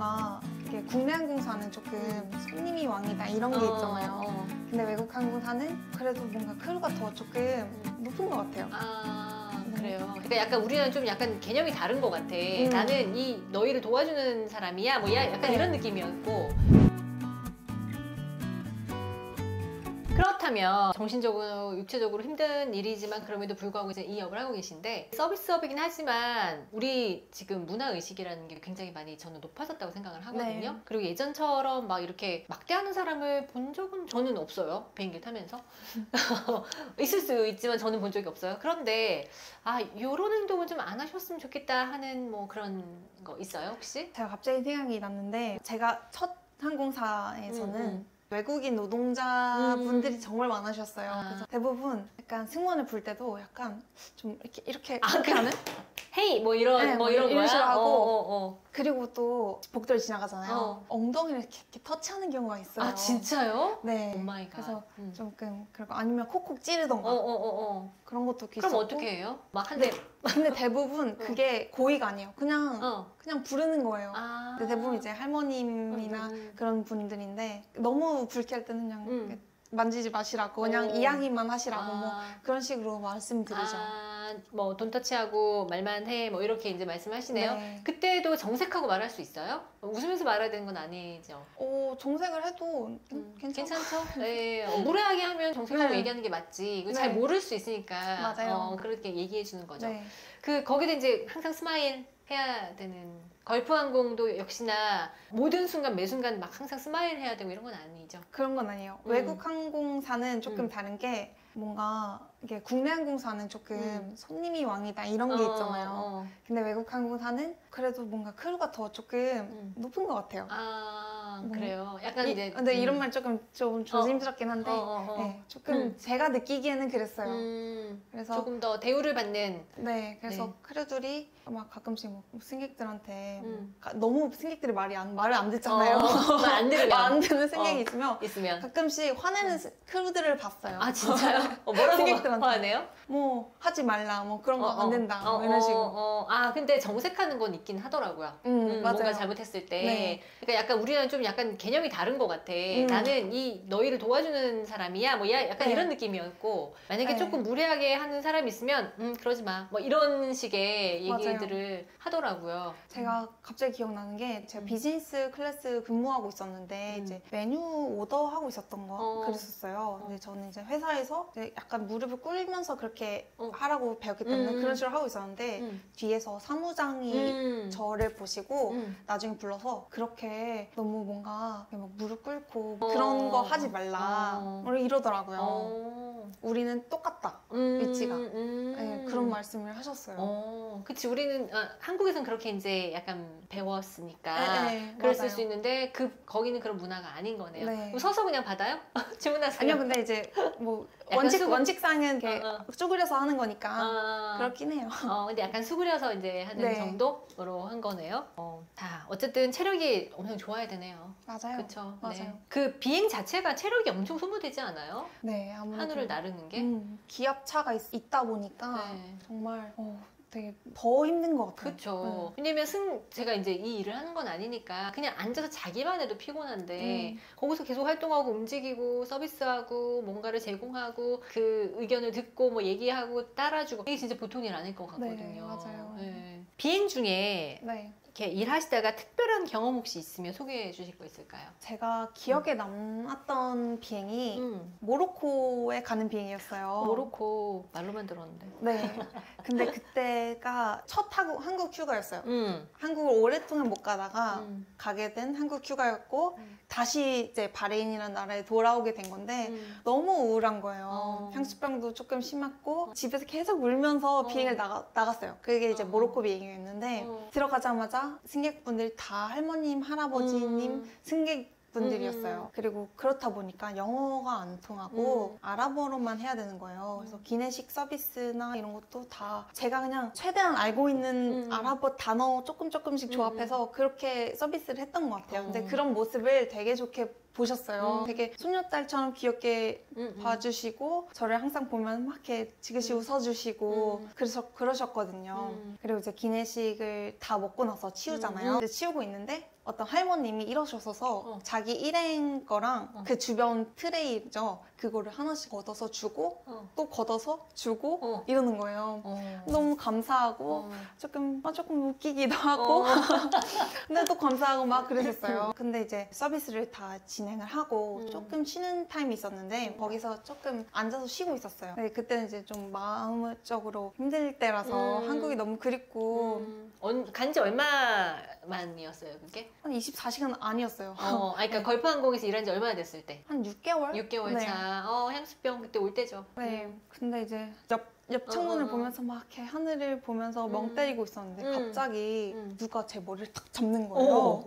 뭔가 이게 국내 항공사는 조금 손님이 왕이다 이런 게 있잖아요. 근데 외국 항공사는 그래도 뭔가 크루가 더 조금 높은 것 같아요. 그래요. 그러니까 약간 우리는 좀 약간 개념이 다른 것 같아. 나는 이 너희를 도와주는 사람이야. 뭐 약간 이런 느낌이었고. 그렇다면 정신적으로 육체적으로 힘든 일이지만 그럼에도 불구하고 이제 이 업을 하고 계신데 서비스업이긴 하지만 우리 지금 문화의식이라는 게 굉장히 많이 저는 높아졌다고 생각을 하거든요. 그리고 예전처럼 막 이렇게 막대하는 사람을 본 적은 저는 없어요. 비행기를 타면서. 있을 수 있지만 저는 본 적이 없어요. 그런데 요런 행동은 좀 안 하셨으면 좋겠다 하는 뭐 그런 거 있어요 혹시? 제가 갑자기 생각이 났는데 제가 첫 항공사에서는 외국인 노동자분들이 정말 많으셨어요. 그래서 대부분 약간 승무원을 볼 때도 약간 좀 이렇게 하는? 헤이 뭐 이런 네, 뭐 이런 이런 거야? 식으로 하고 그리고 또 복도를 지나가잖아요. 엉덩이를 이렇게 터치하는 경우가 있어요. 아 진짜요? 네. 오마이갓. 그래서 조금 그리고 아니면 콕콕 찌르던가 그런 것도 있었고. 그럼 어떻게 해요? 막 한 대. 근데 대부분 그게 고의가 아니에요. 그냥 부르는 거예요. 근데 대부분 이제 할머님이나 그런 분들인데 너무 불쾌할 때는 그냥 만지지 마시라고 그냥 이야기만 하시라고 뭐 그런 식으로 말씀드리죠. 뭐 돈터치하고 말만 해 뭐 이렇게 이제 말씀하시네요. 네. 그때도 정색하고 말할 수 있어요? 웃으면서 말해야 되는 건 아니죠? 정색을 해도 괜찮죠? 네. 무례하게 하면 정색하고 얘기하는 게 맞지. 이거 잘 모를 수 있으니까 맞아요. 그렇게 얘기해 주는 거죠. 네. 거기도 이제 항상 스마일 해야 되는 걸프항공도 역시나 모든 순간 매 순간 막 항상 스마일 해야 되고 이런 건 아니죠? 그런 건 아니에요. 외국 항공사는 조금 다른 게 뭔가 이게 국내 항공사는 조금 손님이 왕이다 이런 게 있잖아요. 근데 외국 항공사는 그래도 뭔가 크루가 더 조금 높은 것 같아요. 그래요. 약간 이제 근데 이런 말 조금 좀 조심스럽긴 한데 네, 조금 제가 느끼기에는 그랬어요. 그래서 조금 더 대우를 받는. 네, 그래서 크루들이 막 가끔씩 뭐 승객들한테 너무 승객들이 말을 안 듣잖아요. 말 안 들으면 안 듣는 승객이 있으면 가끔씩 화내는 크루들을 봤어요. 아 진짜요? 뭐라고 승객들한테 화내요? 뭐 하지 말라, 뭐 그런 거 안 된다, 뭐 이런 식으로. 근데 정색하는 건 있긴 하더라고요. 맞아요. 뭔가 잘못했을 때. 네. 그러니까 약간 우리는 좀 약간 개념이 다른 것 같아. 나는 이 너희를 도와주는 사람이야. 뭐 약간 이런 느낌이었고 만약에 조금 무례하게 하는 사람이 있으면 그러지 마. 뭐 이런 식의 얘기들을 하더라고요. 제가 갑자기 기억나는 게 제가 비즈니스 클래스 근무하고 있었는데 이제 메뉴 오더 하고 있었던 거 그랬었어요. 근데 저는 이제 회사에서 이제 약간 무릎을 꿇으면서 그렇게 하라고 배웠기 때문에 그런 식으로 하고 있었는데 뒤에서 사무장이 저를 보시고 나중에 불러서 그렇게 너무 뭔가 막 무릎 꿇고 그런 거 하지 말라 이러더라고요. 우리는 똑같다 위치가. 네, 그런 말씀을 하셨어요. 그치 우리는 한국에선 그렇게 이제 약간 배웠으니까 네, 그랬을 맞아요. 수 있는데 거기는 그런 문화가 아닌 거네요. 네. 그럼 서서 그냥 받아요? 주문하세요? 아니요, 근데 이제 뭐 원칙상은 이렇게 쭈그려서 하는 거니까 그렇긴 해요. 근데 약간 수그려서 이제 하는 정도로 한 거네요. 어쨌든 체력이 엄청 좋아야 되네요. 맞아요. 그쵸? 맞아요. 네. 그 비행 자체가 체력이 엄청 소모되지 않아요? 네, 아무래도 하늘을 나르는 게? 기압차가 있다 보니까 정말 되게 더 힘든 것 같아요. 그쵸. 왜냐면 제가 이제 이 일을 하는 건 아니니까 그냥 앉아서 자기만 해도 피곤한데 거기서 계속 활동하고 움직이고 서비스하고 뭔가를 제공하고 그 의견을 듣고 뭐 얘기하고 따라주고 이게 진짜 보통 일 아닐 것 같거든요. 네, 맞아요. 네. 비행 중에 이렇게 일하시다가 특별한 경험 혹시 있으면 소개해 주실 거 있을까요? 제가 기억에 남았던 비행이 모로코에 가는 비행이었어요. 모로코 말로만 들었는데. 네. 근데 그때가 첫 한국 휴가였어요. 한국을 오랫동안 못 가다가 가게 된 한국 휴가였고 다시 이제 바레인이라는 나라에 돌아오게 된 건데 너무 우울한 거예요. 향수병도 조금 심했고 집에서 계속 울면서 비행을 나갔어요. 그게 이제 모로코 비행이었는데 들어가자마자 승객분들이 다 할머님, 할아버지님 승객분들이었어요. 그리고 그렇다 보니까 영어가 안 통하고 아랍어로만 해야 되는 거예요. 그래서 기내식 서비스나 이런 것도 다 제가 그냥 최대한 알고 있는 아랍어 단어 조금씩 조합해서 그렇게 서비스를 했던 것 같아요. 근데 그런 모습을 되게 좋게 보셨어요. 되게 손녀딸처럼 귀엽게 봐주시고 저를 항상 보면 막 이렇게 지그시 웃어주시고 그러셨거든요. 그리고 이제 기내식을 다 먹고 나서 치우잖아요. 근데 치우고 있는데 어떤 할머님이 이러셔서 자기 일행 거랑 그 주변 트레이죠. 그거를 하나씩 걷어서 주고 또 걷어서 주고 이러는 거예요. 너무 감사하고 조금 웃기기도 하고 근데 또 감사하고 막 그러셨어요. 근데 이제 서비스를 다 진행을 하고 조금 쉬는 타임이 있었는데 거기서 조금 앉아서 쉬고 있었어요. 네, 그때는 이제 좀 마음적으로 힘들 때라서 한국이 너무 그립고 간지 얼마 만이었어요, 그게? 한 24시간 아니었어요. 그러니까 걸프항공에서 일한 지 얼마나 됐을 때? 한 6개월? 6개월 네. 차. 향수병 그때 올 때죠. 네. 근데 이제 옆 창문을 보면서 막 이렇게 하늘을 보면서 멍 때리고 있었는데 갑자기 누가 제 머리를 탁 잡는 거예요.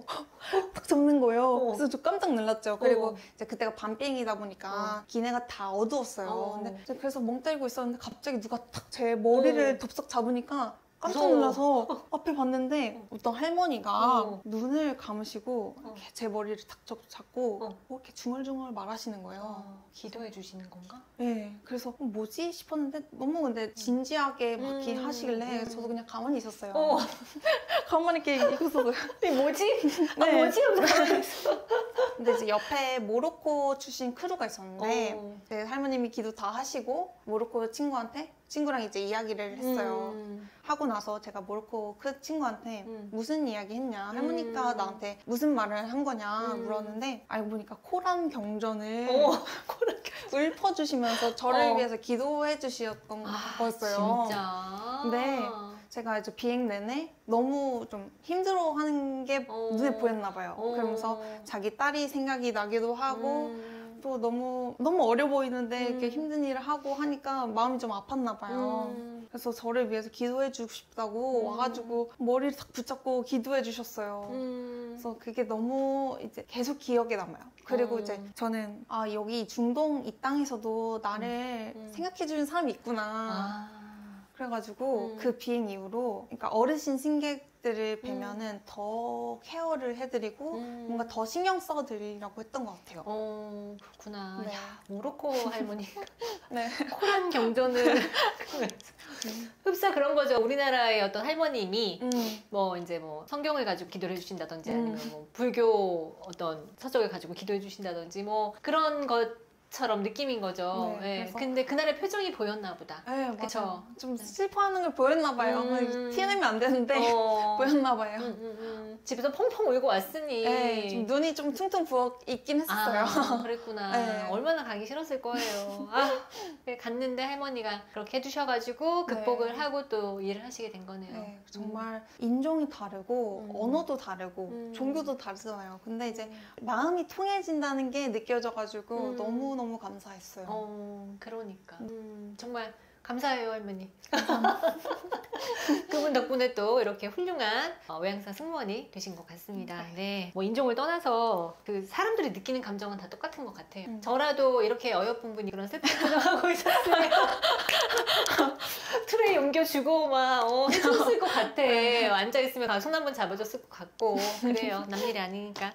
탁 잡는 거예요. 그래서 저 깜짝 놀랐죠. 그리고 이제 그때가 밤비행이다 보니까 기내가 다 어두웠어요. 근데 이제 그래서 멍 때리고 있었는데 갑자기 누가 탁 제 머리를 덥석 잡으니까 깜짝 놀라서 앞에 봤는데 어떤 할머니가 눈을 감으시고 이렇게 제 머리를 탁 잡고 이렇게 중얼중얼 말하시는 거예요. 기도해 주시는 건가? 네, 그래서 뭐지 싶었는데 너무 근데 진지하게 막 하시길래 저도 그냥 가만히 있었어요. 가만히 이렇게 있었어요. 이게 뭐지? 네. 뭐지? 근데 이제 옆에 모로코 출신 크루가 있었는데 제 할머님이 기도 다 하시고 모로코 친구랑 이제 이야기를 했어요. 하고 나서 제가 모로코 그 친구한테 무슨 이야기 했냐, 할머니가 나한테 무슨 말을 한 거냐 물었는데 알고 보니까 코란 경전을 읊어주시면서 저를 위해서 기도해 주셨던 거였어요. 진짜? 네. 제가 이제 비행 내내 너무 좀 힘들어하는 게 눈에 보였나 봐요. 그러면서 자기 딸이 생각이 나기도 하고 또 너무 어려 보이는데 이렇게 힘든 일을 하고 하니까 마음이 좀 아팠나 봐요. 그래서 저를 위해서 기도해 주고 싶다고 와가지고 머리를 탁 붙잡고 기도해 주셨어요. 그래서 그게 너무 이제 계속 기억에 남아요. 그리고 이제 저는 여기 중동 이 땅에서도 나를 생각해 주는 사람이 있구나. 그래가지고 그 비행 이후로 그러니까 어르신 승객들을 뵈면은 더 케어를 해드리고 뭔가 더 신경 써드리라고 했던 것 같아요. 그렇구나. 네. 야, 모로코 할머니 네. 코란 경전을 흡사 그런 거죠. 우리나라의 어떤 할머님이 뭐 이제 뭐 성경을 가지고 기도를 해주신다든지 아니면 뭐 불교 어떤 서적을 가지고 기도해 주신다든지 뭐 그런 것처럼 느낌인 거죠. 네, 네. 근데 그날의 표정이 보였나 보다. 네, 맞아요. 그쵸? 좀 슬퍼하는 걸 보였나 봐요. 티내면 안 되는데 보였나 봐요. 집에서 펑펑 울고 왔으니 네, 좀 눈이 좀 퉁퉁 부어 있긴 했었어요. 그랬구나. 네. 얼마나 가기 싫었을 거예요. 갔는데 할머니가 그렇게 해주셔가지고 극복을 하고 또 일을 하시게 된 거네요. 네, 정말 인종이 다르고 언어도 다르고 종교도 다르잖아요. 근데 이제 마음이 통해진다는 게 느껴져가지고 너무너무 감사했어요. 그러니까 정말 감사해요, 할머니. 그분 덕분에 또 이렇게 훌륭한 외항사 승무원이 되신 것 같습니다. 네, 뭐 인종을 떠나서 그 사람들이 느끼는 감정은 다 똑같은 것 같아요. 저라도 이렇게 어여쁜 분이 그런 슬픈 표정하고 있었으면 트레이 옮겨주고 막 해줬을 것 같아. 앉아있으면 손 한번 잡아줬을 것 같고 그래요. 남일이 아니니까.